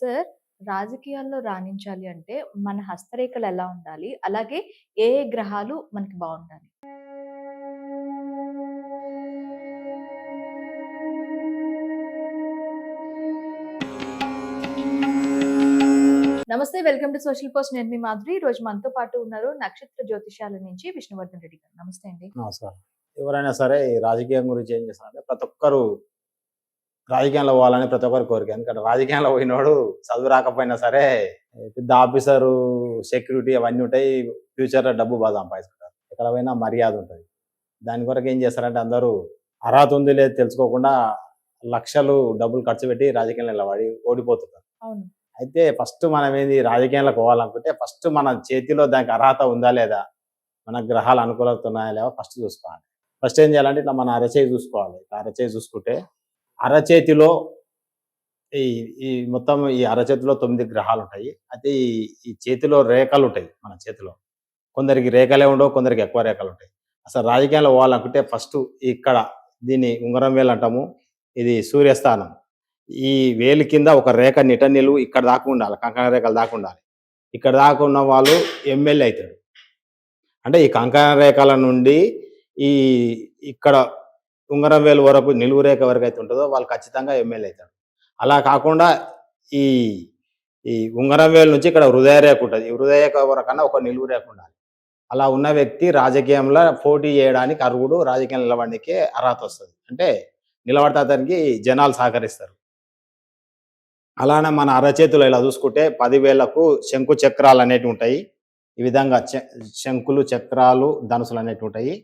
Sir, రాజకీయాల్లో రాణించాలి అంటే మన హస్తరేఖలు ఎలా ఉండాలి? అలాగే ఏ ఏ గ్రహాలు మనకి బావుండాలి? నమస్తే. Welcome to social post. నేను మీ మాధురి. ఈరోజు మనతో పాటు ఉన్నారు నక్షత్ర జ్యోతిష్యాల నుంచి విష్ణువర్ధన్ రెడ్డి గారు. నమస్తే అండి. నమస్కారం. ఎవరైనా సరే ఈ రాజకీయం గురించి ఏం చేస్తారంటే ప్రతి ఒక్కరు రాజకీయంలో పోవాలని ప్రతి ఒక్కరి కోరిక. ఎందుకంటే రాజకీయంలో పోయినోడు చదువు రాకపోయినా సరే పెద్ద ఆఫీసరు, సెక్యూరిటీ అవన్నీ ఉంటాయి. ఫ్యూచర్‌లో డబ్బు బాగా సంపాదించుకుంటారు. ఎక్కడ పోయినా మర్యాద ఉంటది. దాని కొరకు ఏం చేస్తారంటే అందరూ అర్హత ఉంది లేదు తెలుసుకోకుండా లక్షలు డబ్బులు ఖర్చు పెట్టి రాజకీయంలో నిలబడి ఓడిపోతుంటారు. అవును. అయితే ఫస్ట్ మనం ఏంది రాజకీయంలోకి పోవాలనుకుంటే ఫస్ట్ మన చేతిలో దానికి అర్హత ఉందా లేదా? మన గ్రహాలు అనుకూలత ఉన్నాయా లేవో ఫస్ట్ చూసుకోవాలి. ఫస్ట్ ఏం చేయాలంటే ఇట్లా మన అరచేయి చూసుకోవాలి. ఇట్లా అరచేయి చూసుకుంటే అరచేతిలో ఈ ఈ మొత్తం ఈ అరచేతిలో 9 గ్రహాలుంటాయి. అయితే ఈ ఈ చేతిలో రేఖలుంటాయి మన చేతిలో. కొందరికి రేఖలే ఉండవు, కొందరికి ఎక్కువ రేఖలుంటాయి. అసలు రాజకీయాల్లో పోవాలనుకుంటే ఫస్టు ఇక్కడ దీన్ని ఉంగరం వేలు అంటాము. ఇది సూర్యస్థానం. ఈ వేలు కింద ఒక రేఖ నిలువు ఇక్కడ దాకా ఉండాలి. కంకణ రేఖల దాకా ఉండాలి. ఇక్కడ దాకా ఉన్న వాళ్ళు ఎమ్మెల్యే అయితాడు. అంటే ఈ కంకణ రేఖల నుండి ఈ ఇక్కడ ఉంగరం వేలు వరకు నిలువు రేఖ వరకైతే ఉంటదో వాళ్ళు ఖచ్చితంగా ఎమ్మెల్యే అయితారు. అలా కాకుండా ఈ ఈ ఉంగరం వేలు నుంచి ఇక్కడ హృదయ రేఖ ఉంటది. ఈ హృదయ రేఖ వరకన్నా ఒక నిలువు రేఖ ఉండాలి. అలా ఉన్న వ్యక్తి రాజకీయంలో పోటీ చేయడానికి అర్హుడు. రాజకీయంలో నిలబడడానికి అర్హత వస్తది. అంటే నిలబడితే అతనికి జనాలు సహకరిస్తారు. అలానే మన అరచేతిలో ఇలా చూసుకుంటే 10 వేలకు శంకు చక్రాలు అనేటివి ఉంటాయి. ఈ విధంగా శంకులు, చక్రాలు, ధనుసులు అనేటివి ఉంటాయి.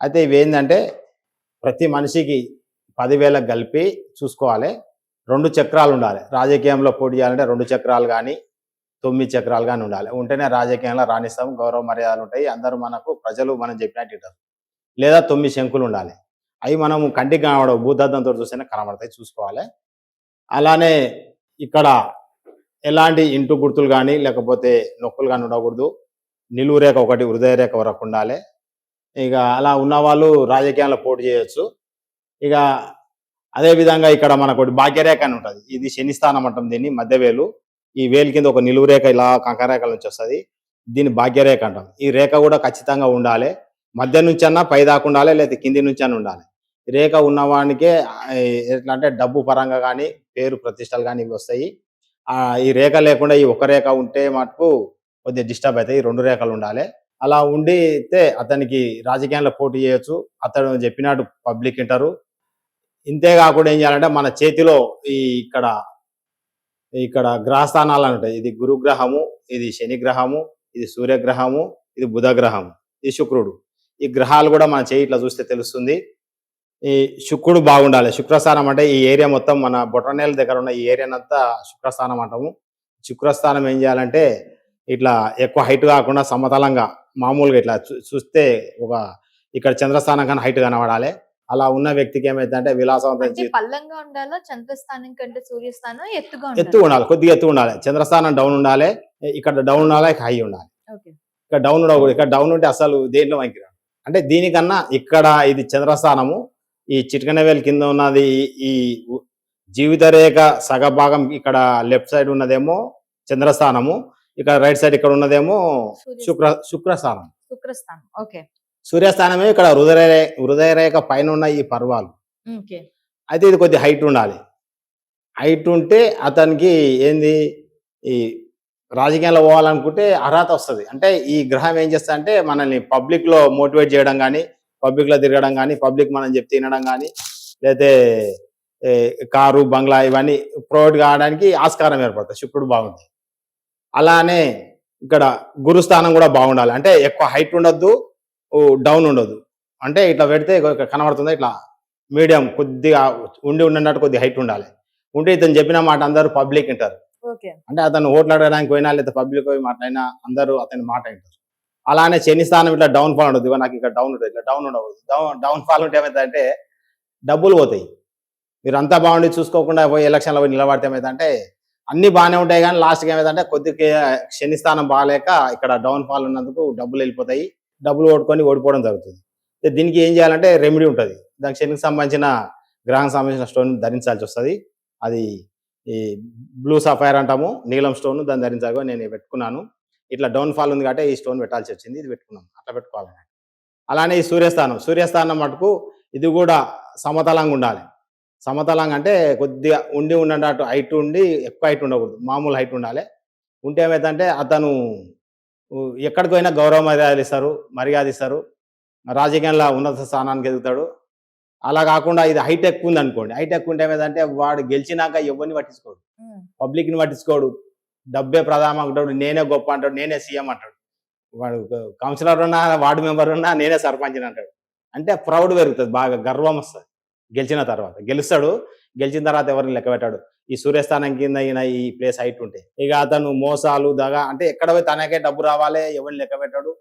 అయితే ఇవేందంటే ప్రతి మనిషికి 10,000కి కలిపి చూసుకోవాలి. 2 చక్రాలు ఉండాలి. రాజకీయంలో పోటీ చేయాలంటే 2 చక్రాలు గానీ, 9 చక్రాలు గానీ ఉండాలి. ఉంటేనే రాజకీయంలో రాణిస్తాం. గౌరవ మర్యాదలు ఉంటాయి. అందరూ మనకు ప్రజలు మనం చెప్పినట్టు వింటారు. లేదా 9 శంకులు ఉండాలి. అవి మనం కంటికి కనబడవు. భూతద్దంతో చూస్తేనే కనబడతాయి. చూసుకోవాలి. అలానే ఇక్కడ ఎలాంటి ఇంటు గుర్తులు గానీ, లేకపోతే నొక్కులు గానీ ఉండకూడదు. నిలువు రేఖ ఒకటి హృదయ రేఖ వరకు ఉండాలి. ఇక అలా ఉన్నవాళ్ళు రాజకీయాల్లో పోటీ చేయొచ్చు. ఇక అదే విధంగా ఇక్కడ మనకొకటి భాగ్యరేఖ అని ఉంటది. ఇది శని స్థానం అంటాం దీన్ని. మధ్య వేలు. ఈ వేలు కింద ఒక నిలువు రేఖ ఇలా కంకర రేఖల నుంచి వస్తది. దీన్ని భాగ్యరేఖ అంటాం. ఈ రేఖ కూడా ఖచ్చితంగా ఉండాలి. మధ్య నుంచన్నా పై దాకా ఉండాలి, లేకపోతే కింది నుంచన్నా ఉండాలి. ఈ రేఖ ఉన్నవానికే ఎట్లా అంటే డబ్బు పరంగా కానీ, పేరు ప్రతిష్టలు కానీ ఇవి వస్తాయి. ఈ రేఖ లేకుండా ఈ ఒక రేఖ ఉంటే మటుకు కొద్దిగా డిస్టర్బ్ అవుతాయి. 2 రేఖలు ఉండాలి. అలా ఉండితే అతనికి రాజకీయాల్లో పోటీ చేయొచ్చు. అతడు చెప్పినట్టు పబ్లిక్ వింటారు. ఇంతే కాకుండా ఏం చేయాలంటే మన చేతిలో ఈ ఇక్కడ ఇక్కడ గ్రహస్థానాలు అని ఉంటాయి. ఇది గురుగ్రహము, ఇది శని గ్రహము, ఇది సూర్యగ్రహము, ఇది బుధ గ్రహము, ఇది శుక్రుడు. ఈ గ్రహాలు కూడా మన చేయి ఇట్లా చూస్తే తెలుస్తుంది. ఈ శుక్రుడు బాగుండాలి. శుక్రస్థానం అంటే ఈ ఏరియా మొత్తం మన బొటనవేలు దగ్గర ఉన్న ఈ ఏరియానంతా శుక్రస్థానం అంటాము. శుక్రస్థానం ఏం చేయాలంటే ఇట్లా ఎక్కువ హైట్ కాకుండా సమతలంగా మామూలుగా ఇట్లా చూస్తే ఒక ఇక్కడ చంద్రస్థానం కన్నా హైట్ కనబడాలి. అలా ఉన్న వ్యక్తికి ఏమైందంటే విలాసవంతమైన అంటే పల్లంగా ఉండాలా? చంద్రస్థానం కంటే సూర్యస్థానం ఎత్తుగా ఎత్తు ఉండాలి. కొద్దిగా ఎత్తు ఉండాలి. చంద్రస్థానం డౌన్ ఉండాలి. ఇక్కడ డౌన్ ఉండాలి, హై ఉండాలి. ఓకే. ఇక్కడ డౌన్ ఉండకూడదు. ఇక్కడ డౌన్ ఉంటే అసలు దేంట్లో వంకిరాడు. అంటే దీనికన్నా ఇక్కడ ఇది చంద్రస్థానము. ఈ చిటికెన వేలు కింద ఉన్నది ఈ జీవిత రేఖ సగభాగం ఇక్కడ లెఫ్ట్ సైడ్ ఉన్నదేమో చంద్రస్థానము. ఇక్కడ రైట్ సైడ్ ఇక్కడ ఉన్నదేమో శుక్రస్థానం. శుక్రస్థానం. ఓకే. సూర్యస్థానమే ఇక్కడ హృదయ రేఖ పైన ఉన్న ఈ పర్వాలు. ఓకే. అయితే ఇది కొద్ది హైట్ ఉండాలి. హైట్ ఉంటే అతనికి ఏంది ఈ రాజకీయాల్లో పోవాలనుకుంటే అర్హత వస్తది. అంటే ఈ గ్రహం ఏం చేస్తదంటే మనల్ని పబ్లిక్‌లో మోటివేట్ చేయడం గానీ, పబ్లిక్‌లో తిరగడం గానీ, పబ్లిక్ మనం చెప్తే వినడం గానీ, లేతే కారు, బంగ్లా ఇవన్నీ ప్రొవైడ్ కావడానికి ఆస్కారం ఏర్పడుతుంది. శుక్రుడు బాగుంటే. అలానే ఇక్కడ గురుస్థానం కూడా బాగుండాలి. అంటే ఎక్కువ హైట్ ఉండొద్దు, డౌన్ ఉండొద్దు. అంటే ఇట్లా పెడితే కనబడుతుంది ఇట్లా మీడియం కొద్దిగా ఉన్నట్టు కొద్దిగా హైట్ ఉండాలి. ఉంటే ఇతను చెప్పిన మాట అందరూ పబ్లిక్ వింటారు. ఓకే. అంటే అతను ఓట్లు అడగడానికి పోయినా లేదా పబ్లిక్ పోయి మాట్లాడినా అందరూ అతని మాట వింటారు. అలానే శని స్థానం ఇట్లా డౌన్ ఫాల్ ఉండదు. నాకు ఇక్కడ డౌన్ ఉంటుంది. ఇట్లా డౌన్ ఉండకూడదు. డౌన్ ఫాల్ ఉంటే ఏమవుతుందంటే డబ్బులు పోతాయి. మీరు అంతా బాగుండి చూసుకోకుండా పోయి ఎలక్షన్లో పోయి నిలబడితే ఏమవుతుందంటే అన్ని బాగానే ఉంటాయి కానీ లాస్ట్కి ఏమైందంటే కొద్దిగా శని స్థానం బాగాలేక ఇక్కడ డౌన్ ఫాల్ ఉన్నందుకు డబ్బులు వెళ్ళిపోతాయి. డబ్బులు ఓడుకొని ఓడిపోవడం జరుగుతుంది. దీనికి ఏం చేయాలంటే రెమెడీ ఉంటుంది. దానికి శనికి సంబంధించిన గ్రహం సంబంధించిన స్టోన్ ధరించాల్సి వస్తుంది. అది ఈ బ్లూ సఫైర్ అంటాము, నీలం స్టోన్ దాన్ని ధరించాలి. నేను పెట్టుకున్నాను. ఇట్లా డౌన్ ఫాల్ ఉంది కాబట్టి ఈ స్టోన్ పెట్టాల్సి వచ్చింది. ఇది పెట్టుకున్నాం. అట్లా పెట్టుకోవాలి. అలానే ఈ సూర్యస్థానం మటుకు ఇది కూడా సమతలంగా ఉండాలి. సమతలంగా అంటే కొద్దిగా ఉన్నట్టు హైట్ ఉండి ఎక్కువ హైట్ ఉండకూడదు. మామూలు హైట్ ఉండాలి. ఉంటే ఏమైందంటే అతను ఎక్కడికి పోయినా గౌరవ మర్యాద ఇస్తారు. రాజకీయంలో ఉన్నత స్థానానికి ఎదుగుతాడు. అలా కాకుండా ఇది హైట్ ఎక్కువ ఉంది అనుకోండి. హైట్ ఎక్కువ ఉంటే ఏమైందంటే వాడు గెలిచినాక ఎవరిని పట్టించుకోడు. పబ్లిక్‌ని పట్టించుకోడు. డబ్బే ప్రధానం అంటాడు. నేనే గొప్ప అంటాడు. నేనే సీఎం అంటాడు. వాడు కౌన్సిలర్ ఉన్నా, వార్డు మెంబర్ ఉన్నా నేనే సర్పంచ్‌ని అంటాడు. అంటే ప్రౌడ్ పెరుగుతది. బాగా గర్వం వస్తది. గెలిచిన తర్వాత. గెలుస్తాడు. గెలిచిన తర్వాత ఎవరిని లెక్క పెట్టాడు. ఈ సూర్యస్థానం కింద ఈయన ఈ ప్లేస్ హైట్ ఉంటే. ఇక అతను మోసాలు, దగ అంటే ఎక్కడ పోయి తనకే డబ్బు రావాలి, ఎవరిని లెక్క పెట్టాడు.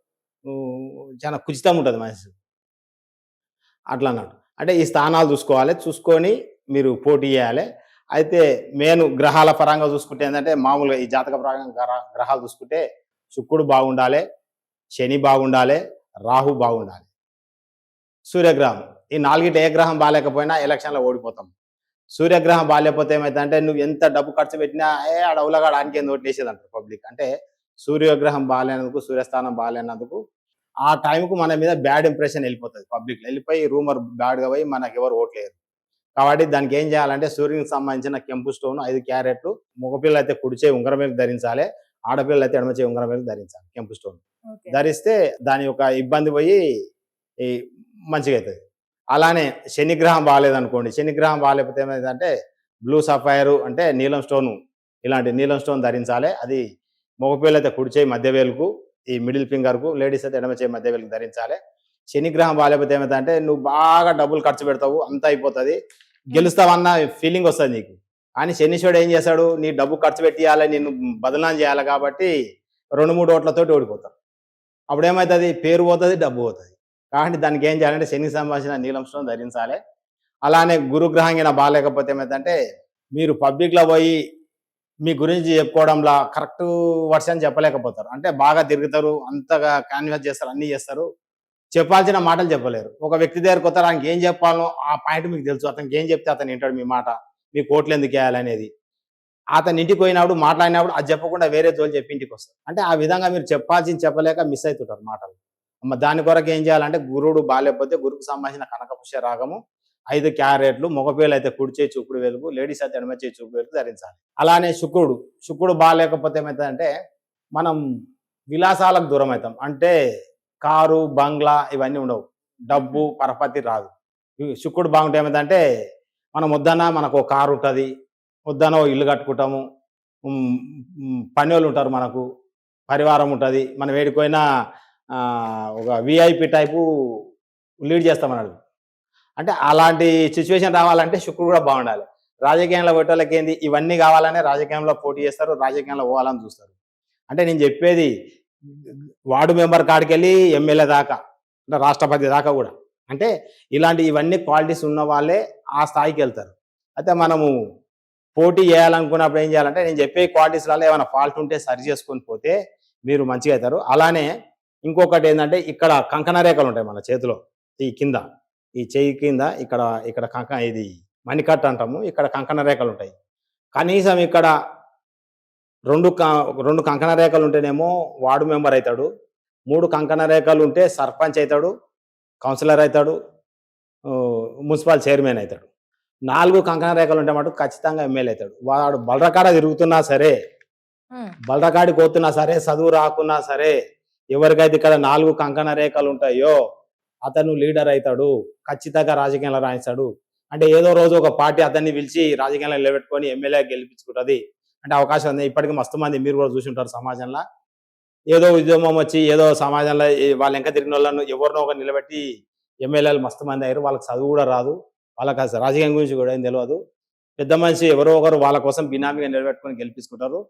చాలా కుచితం ఉంటది మనిషి. అట్లా అన్నట్టు. అంటే ఈ స్థానాలు చూసుకోవాలి. చూసుకొని మీరు పోటీ చేయాలి. అయితే మెయిన్ గ్రహాల పరంగా చూసుకుంటే ఏంటంటే మామూలుగా ఈ జాతక పరంగా గ్రహాలు చూసుకుంటే శుక్రుడు బాగుండాలి, శని బాగుండాలి, రాహు బాగుండాలి, సూర్యగ్రహం. ఈ నాలుగిటి ఏ గ్రహం బాగాలేకపోయినా ఎలక్షన్లో ఓడిపోతాం. సూర్యగ్రహం బాగాలేకపోతే ఏమైందంటే నువ్వు ఎంత డబ్బు ఖర్చు పెట్టినా అడవులగాడు ఆనికేం ఓట్లేసేది అంటారు పబ్లిక్. అంటే సూర్యగ్రహం బాగాలేనందుకు, సూర్యస్థానం బాగాలేనందుకు ఆ టైంకు మన మీద బ్యాడ్ ఇంప్రెషన్ వెళ్ళిపోతుంది. పబ్లిక్ వెళ్ళిపోయి రూమర్ బ్యాడ్గా పోయి మనకు ఎవరు ఓట్లేరు. కాబట్టి దానికి ఏం చేయాలంటే సూర్యునికి సంబంధించిన కెంపు స్టోన్ 5 క్యారెట్లు, మగపిల్లలు అయితే కుడి చేయి ఉంగరం మీద ధరించాలి, ఆడపిల్లలు అయితే ఎడమ చేయి ఉంగరం మీద ధరించాలి కెంపు స్టోన్. ధరిస్తే దాని యొక్క ఇబ్బంది పోయి ఈ మంచిగా అవుతుంది. అలానే శనిగ్రహం బాగాలేదనుకోండి. శనిగ్రహం బాగాలేకపోతే ఏమైందంటే బ్లూ సఫైర్ అంటే నీలం స్టోను, ఇలాంటి నీలం స్టోన్ ధరించాలి. అది మగపిల్లలు అయితే కుడి చేయి మధ్య వేలుకు, ఈ మిడిల్ ఫింగర్కు, లేడీస్ అయితే ఎడమ చేయి మధ్య వేలుకు ధరించాలి. శనిగ్రహం బాగాలేకపోతే ఏమైందంటే నువ్వు బాగా డబ్బులు ఖర్చు పెడతావు, అంతా అయిపోతుంది, గెలుస్తావన్న ఫీలింగ్ వస్తుంది నీకు. కానీ శనీశ్వరుడు ఏం చేస్తాడు, నీ డబ్బు ఖర్చు పెట్టియాలి, నిన్ను బదనాం చేయాలి కాబట్టి 2-3 ఓట్లతోటి ఓడిపోతారు. అప్పుడు ఏమవుతుంది, పేరు పోతుంది, డబ్బు పోతుంది. కాబట్టి దానికి ఏం చేయాలంటే శనికి సంబంధించిన నీలం స్టోన్ ధరించాలి. అలానే గురుగ్రహం కింద బాగాలేకపోతే ఏమైందంటే మీరు పబ్లిక్లో పోయి మీ గురించి చెప్పుకోవడంలో కరెక్ట్ వర్షన్ చెప్పలేకపోతారు. అంటే బాగా తిరుగుతారు, అంతగా కాన్వర్స్ చేస్తారు, అన్నీ చేస్తారు, చెప్పాల్సిన మాటలు చెప్పలేరు. ఒక వ్యక్తి దగ్గరకు వస్తారు, ఆయనకి ఏం చెప్పాలో ఆ పాయింట్ మీకు తెలుసు, అతనికి ఏం చెప్తే అతను వింటాడు మీ మాట, మీ కోట్లు ఎందుకు వేయాలనేది. అతని ఇంటికి పోయినప్పుడు మాట్లాడినప్పుడు అది చెప్పకుండా వేరే జోలు చెప్పి ఇంటికి వస్తారు. అంటే ఆ విధంగా మీరు చెప్పాల్సింది చెప్పలేక మిస్ అవుతుంటారు మాటలు. దాని కొరకు ఏం చేయాలంటే గురుడు బాగాలేకపోతే గురుకు సంబంధించిన కనకపుష్య రాగము 5 క్యారెట్లు, మగపిల్లలు అయితే కుడి చేయి చూపుడు వెలుగు, లేడీస్ అయితే ఎడమ చేయి చూపుడు వెలుగు ధరించాలి. అలానే శుక్రుడు బాగాలేకపోతే ఏమవుతుందంటే మనం విలాసాలకు దూరం అవుతాం. అంటే కారు, బంగ్లా ఇవన్నీ ఉండవు, డబ్బు పరపతి రాదు. శుక్రుడు బాగుంటే ఏమైందంటే మనం వద్దన్నా మనకు ఒక కారు ఉంటుంది, వద్దన్నా ఇల్లు కట్టుకుంటాము, పని వాళ్ళు ఉంటారు, మనకు పరివారం ఉంటుంది, మనం వేడిపోయినా ఒక విఐపి టైపు లీడ్ చేస్తామన్నాడు. అంటే అలాంటి సిచ్యువేషన్ రావాలంటే శుక్రుడు కూడా బాగుండాలి. రాజకీయంలో పోయేటోళ్ళకి ఏంది, ఇవన్నీ కావాలనే రాజకీయంలో పోటీ చేస్తారు, రాజకీయంలో పోవాలని చూస్తారు. అంటే నేను చెప్పేది వార్డు మెంబర్ కాడికి వెళ్ళి ఎమ్మెల్యే దాకా, అంటే రాష్ట్రపతి దాకా కూడా. అంటే ఇవన్నీ క్వాలిటీస్ ఉన్న వాళ్ళే ఆ స్థాయికి వెళ్తారు. అయితే మనము పోటీ చేయాలనుకున్నప్పుడు ఏం చేయాలంటే నేను చెప్పే క్వాలిటీస్లలో ఏమైనా ఫాల్ట్ ఉంటే సరి చేసుకొని పోతే మీరు మంచిగా అవుతారు. అలానే ఇంకొకటి ఏంటంటే ఇక్కడ కంకణ రేఖలు ఉంటాయి మన చేతిలో, ఈ కింద, ఈ చెయ్యి కింద ఇక్కడ ఇది మణికట్ట అంటాము, ఇక్కడ కంకణ రేఖలు ఉంటాయి. కనీసం ఇక్కడ 2 కంకణ రేఖలు ఉంటేనేమో వార్డు మెంబర్ అవుతాడు, 3 కంకణ రేఖలు ఉంటే సర్పంచ్ అవుతాడు, కౌన్సిలర్ అవుతాడు, మున్సిపల్ చైర్మన్ అవుతాడు. 4 కంకణ రేఖలు ఉంటే మటు ఖచ్చితంగా ఎమ్మెల్యే అవుతాడు. వాడు బలరకాడ తిరుగుతున్నా సరే, బలరకాడికి పోతున్నా సరే, చదువు రాకున్నా సరే, ఎవరికైతే ఇక్కడ 4 కంకణ రేఖలు ఉంటాయో అతను లీడర్ అవుతాడు, ఖచ్చితంగా రాజకీయంలో రాణిస్తాడు. అంటే ఏదో రోజు ఒక పార్టీ అతన్ని పిలిచి రాజకీయంలో నిలబెట్టుకొని ఎమ్మెల్యే గెలిపించుకుంటుంది. అంటే అవకాశం ఉంది. ఇప్పటికీ మస్తు మంది మీరు కూడా చూసి ఉంటారు సమాజంలో, ఏదో ఉద్యమం వచ్చి ఏదో సమాజంలో వాళ్ళు ఇంకా తిరిగిన వాళ్ళను ఎవరినో ఒకరు నిలబెట్టి ఎమ్మెల్యేలు మస్తు మంది అయ్యారు. వాళ్ళకి చదువు కూడా రాదు, వాళ్ళకి అసలు రాజకీయం గురించి కూడా ఏం తెలియదు. పెద్ద మనిషి ఎవరో ఒకరు వాళ్ళ కోసం బినామీగా నిలబెట్టుకొని గెలిపించుకుంటారు,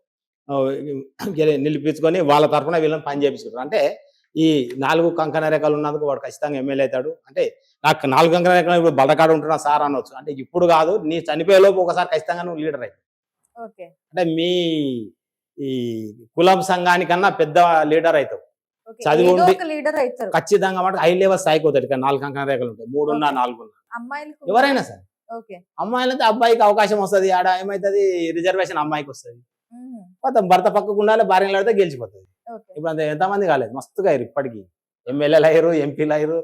నిలిపించుకొని వాళ్ళ తరఫున వీళ్ళని పని చేయించుకుంటారు. అంటే ఈ 4 కంకణ రేఖలు ఉన్నందుకు వాడు ఖచ్చితంగా ఎమ్మెల్యే అవుతాడు. అంటే నాకు 4 కంకణ రేఖలు ఇప్పుడు బలకాడ ఉంటున్నా సార్ అనవచ్చు. అంటే ఇప్పుడు కాదు, నీ చనిపోయేలోపు ఒకసారి ఖచ్చితంగా నువ్వు లీడర్ అవుతావు. అంటే మీ ఈ కులం సంఘానికన్నా పెద్ద లీడర్ అవుతావు. చదివి ఉండి ఖచ్చితంగా హై లెవెల్ స్థాయికి అవుతాడు. ఇక్కడ 4 కంకణ రేఖలు ఉంటాయి, 3 ఉన్నా 4 ఉన్నా, ఎవరైనా సరే ఓకే. అమ్మాయిలంటే అబ్బాయికి అవకాశం వస్తది. ఆడ ఏమైతది రిజర్వేషన్ అమ్మాయికి వస్తది. హుహు. మొత్తం భర్త పక్కకు ఉండాలి, భార్య నిలబడితే గెలిచిపోతది. ఓకే. ఇప్పుడు అంత ఎంతమంది కాలేదు. మస్తుగా అయ్యిర్రు ఇప్పటికి. ఎమ్మెల్యేలయ్యిర్రు, ఎంపీలయ్యిర్రు,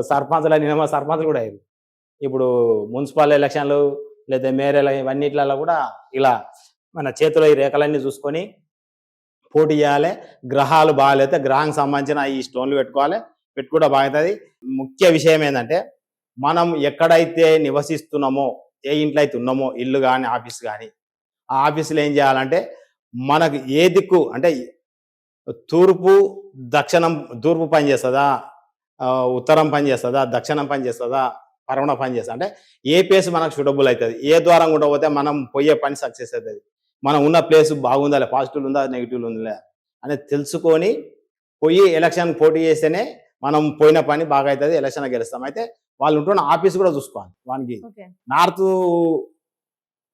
సర్పంచులు సర్పంచులు కూడా అయ్యిర్రు. ఇప్పుడు మున్సిపల్ ఎలక్షన్‌లు లేదా మేయర్ ఇవన్నిట్లలో కూడా ఇలా మన చేతిలో ఈ రేఖలన్నీ చూసుకొని పోటీ చేయాలి. గ్రహాలు బాగాలేతే గ్రహానికి సంబంధించిన ఈ స్టోన్లు పెట్టుకోవాలి. పెట్టుకుంటే బాగుంటది. ముఖ్య విషయం ఏందంటే మనం ఎక్కడైతే నివసిస్తున్నామో, ఏ ఇంట్లో అయితే ఉన్నామో ఇల్లు గాని, ఆఫీస్ గాని, ఆ ఆఫీస్‌లో ఏం చేయాలంటే మనకు ఏ దిక్కు అంటే తూర్పు, దక్షిణం తూర్పు పనిచేస్తదా? ఉత్తరం పనిచేస్తదా? దక్షిణం పనిచేస్తదా? పరమణ పనిచేస్తదా? అంటే ఏ ప్లేస్ మనకు సూటబుల్ అయితది. ఏ ద్వారం గుండా పోతే మనం పోయే పని సక్సెస్ అయితది. మనం ఉన్న ప్లేస్ బాగుందా? పాజిటివ్ ఉందా? నెగెటివ్ ఉందా? అనేది తెలుసుకొని పోయి ఎలక్షన్ పోటీ చేస్తేనే మనం పోయిన పని బాగా అయితది. ఎలక్షన్‌లో గెలుస్తాం. అయితే వాళ్ళు ఉంటున్న ఆఫీస్ కూడా చూసుకోవాలి. వానికి ఓకే. నార్త్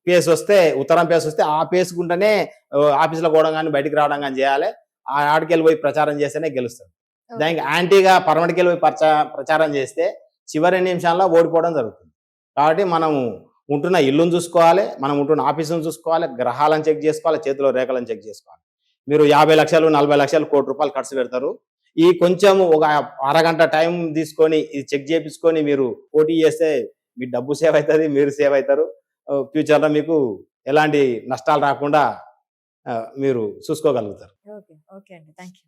ఫేస్ వస్తే, ఉత్తరం ఫేస్ వస్తే ఆ ఫేస్ గుంటనే ఆఫీస్‌లో పోవడం గాని, బయటికి రావడం గాని చేయాలి. ఆడికెళ్ళి పోయి ప్రచారం చేస్తేనే గెలుస్తాడు. ఓకే. దానికి యాంటీగా పరమటికెళ్ళి పోయి ప్రచారం చేస్తే చివరి నిమిషాల్లో ఓడిపోవడం జరుగుతుంది. కాబట్టి మనము ఉంటున్న ఇల్లుని చూసుకోవాలి. మనం ఉంటున్న ఆఫీసుని చూసుకోవాలి. గ్రహాలను చెక్ చేసుకోవాలి. చేతిలో రేఖలను చెక్ చేసుకోవాలి. మీరు 50,00,000, 40,00,000, ₹1,00,00,000 ఖర్చు పెడతారు. ఈ కొంచెం ఒక అరగంట టైం తీసుకొని ఇది చెక్ చేపించుకొని మీరు పోటీ చేస్తే మీ డబ్బు సేవ్ అయితది. మీరు సేవ్ అయితారు. ఫ్యూచర్‌లో మీకు ఎలాంటి నష్టాలు రాకుండా మీరు చూసుకోగలుగుతారు. ఓకే. ఓకే అండి. Thank you.